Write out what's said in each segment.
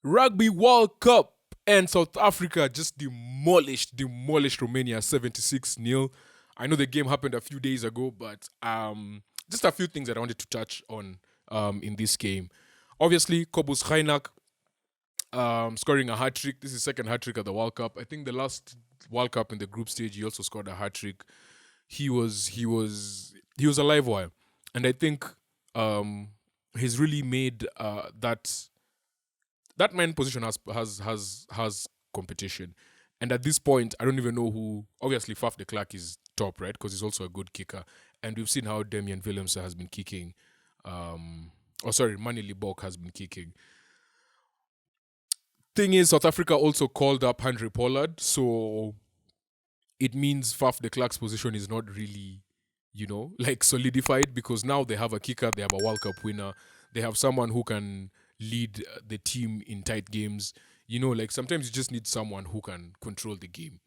Rugby World Cup and South Africa just demolished Romania 76-0. I know the game happened a few days ago, but just a few things that I wanted to touch on in this game. Obviously, Kobus Reinach scoring a hat trick. This is his second hat trick at the World Cup. I think the last World Cup in the group stage, he also scored a hat trick. He was a live wire, and I think he's really made that man position has competition. And at this point, I don't even know who. Obviously, Faf de Klerk is top, right? Because he's also a good kicker. And we've seen how Damian Willemse has been kicking. Manili Bok has been kicking. Thing is, South Africa also called up Henry Pollard. So it means Faf de Klerk's position is not really, like solidified because now they have a kicker, they have a World Cup winner, they have someone who can lead the team in tight games. Like sometimes you just need someone who can control the game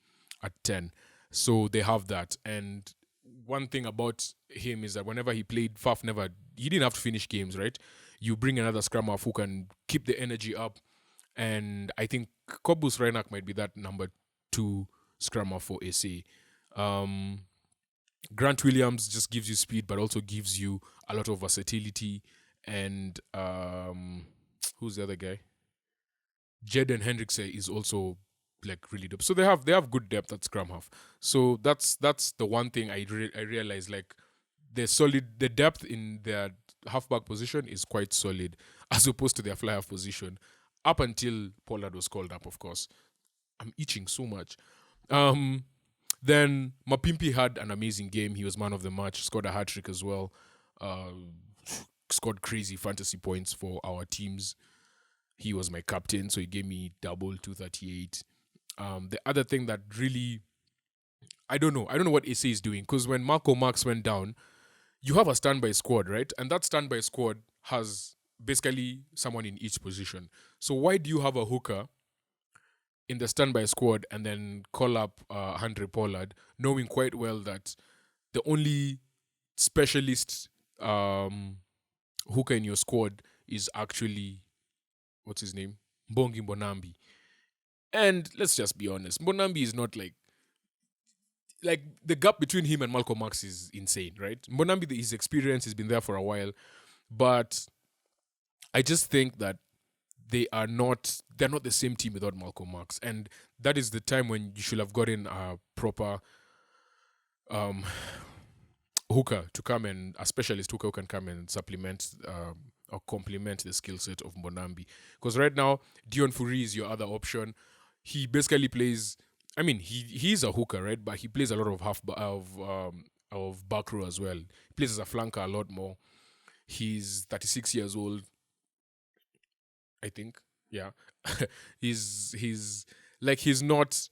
at 10. So they have that. And one thing about him is that whenever he played, he didn't have to finish games, right? You bring another scrum half who can keep the energy up. And I think Kobus Reinach might be that number 2 scrum half for SA. Grant Williams just gives you speed, but also gives you a lot of versatility. And who's the other guy? Jaden Hendrickse is also like really dope. So they have good depth at scrum half. So that's the one thing I realized, like the depth in their halfback position is quite solid as opposed to their fly half position up until Pollard was called up, of course. I'm itching so much. Then Mapimpi had an amazing game. He was man of the match, scored a hat trick as well. Scored crazy fantasy points for our teams. He was my captain, so he gave me double 238. The other thing that really, I don't know what SA is doing, because when Marco Marx went down, you have a standby squad, right? And that standby squad has basically someone in each position. So why do you have a hooker in the standby squad and then call up Andre Pollard, knowing quite well that the only specialist hooker in your squad is actually, what's his name? Mbongi Mbonambi. And let's just be honest, Mbonambi is not like the gap between him and Malcolm Marx is insane, right? Mbonambi, his experience has been there for a while, but I just think that they're not the same team without Malcolm Marx. And that is the time when you should have gotten a proper hooker to come and a specialist hooker who can come and supplement or complement the skill set of Mbonambi. Because right now, Dion Fourie is your other option. He basically plays. I mean, he's a hooker, right? But he plays a lot of back row as well. He plays as a flanker a lot more. He's 36 years old, I think. Yeah, he's not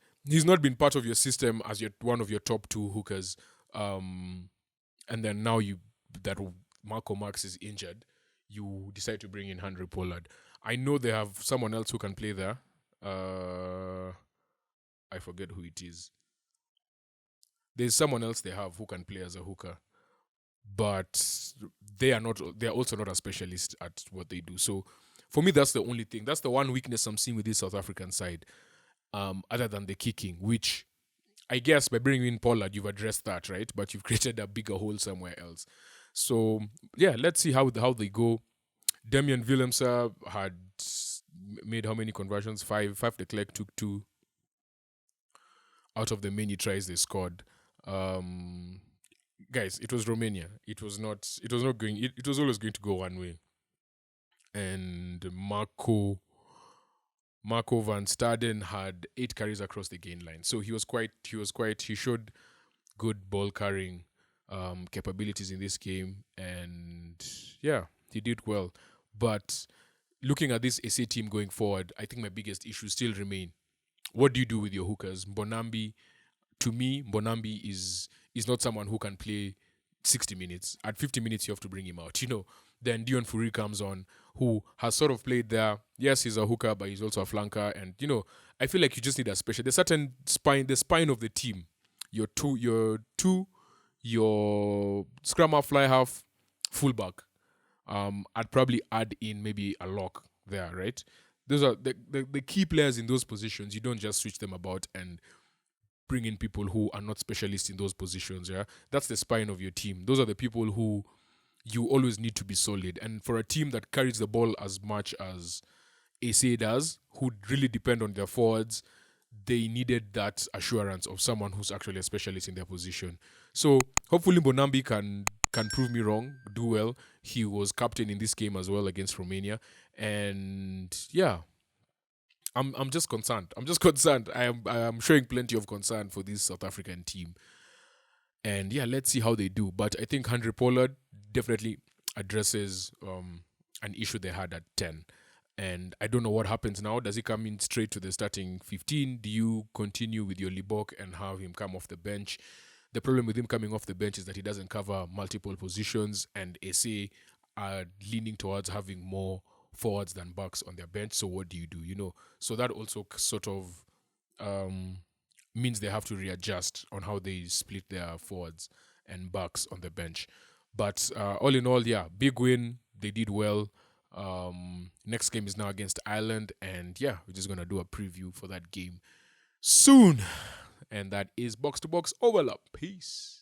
been part of your system as one of your top 2 hookers. And then now that Marco Marx is injured, you decide to bring in Henry Pollard. I know they have someone else who can play there. I forget who it is. There's someone else they have who can play as a hooker, but they are also not a specialist at what they do. So for me, that's the only thing. That's the one weakness I'm seeing with this South African side, other than the kicking, which I guess by bringing in Pollard, you've addressed that, right? But you've created a bigger hole somewhere else. So yeah, let's see how they go. Damian Willemse had made how many conversions? 5. Faf de Klerk took 2 out of the many tries they scored. Guys, it was Romania. It was always going to go one way. And Marco van Staden had 8 carries across the gain line. So he showed good ball carrying capabilities in this game. And yeah, he did well. But looking at this SA team going forward, I think my biggest issues still remain. What do you do with your hookers? Mbonambi, to me, Mbonambi is not someone who can play 60 minutes. At 50 minutes, you have to bring him out. Then Dion Fourie comes on, who has sort of played there. Yes, he's a hooker, but he's also a flanker. And, I feel like you just need a special. There's certain the spine of the team. Your scrum half, fly half, fullback. I'd probably add in maybe a lock there, right? Those are the key players in those positions. You don't just switch them about and bring in people who are not specialists in those positions. Yeah, that's the spine of your team. Those are the people who you always need to be solid. And for a team that carries the ball as much as SA does, who really depend on their forwards, they needed that assurance of someone who's actually a specialist in their position. So hopefully Bonambi can prove me wrong, do well. He was captain in this game as well against Romania, and yeah, I'm just concerned. I'm just concerned. I am showing plenty of concern for this South African team, and yeah, let's see how they do. But I think Henry Pollard definitely addresses an issue they had at 10. And I don't know what happens now. Does he come in straight to the starting 15? Do you continue with your Libok and have him come off the bench? The problem with him coming off the bench is that he doesn't cover multiple positions, and SA are leaning towards having more forwards than backs on their bench. So what do? So that also sort of um, means they have to readjust on how they split their forwards and backs on the bench. But all in all, yeah, big win. They did well. Next game is now against Ireland, and yeah, we're just gonna do a preview for that game soon. And that is Box to Box Overlap. Peace.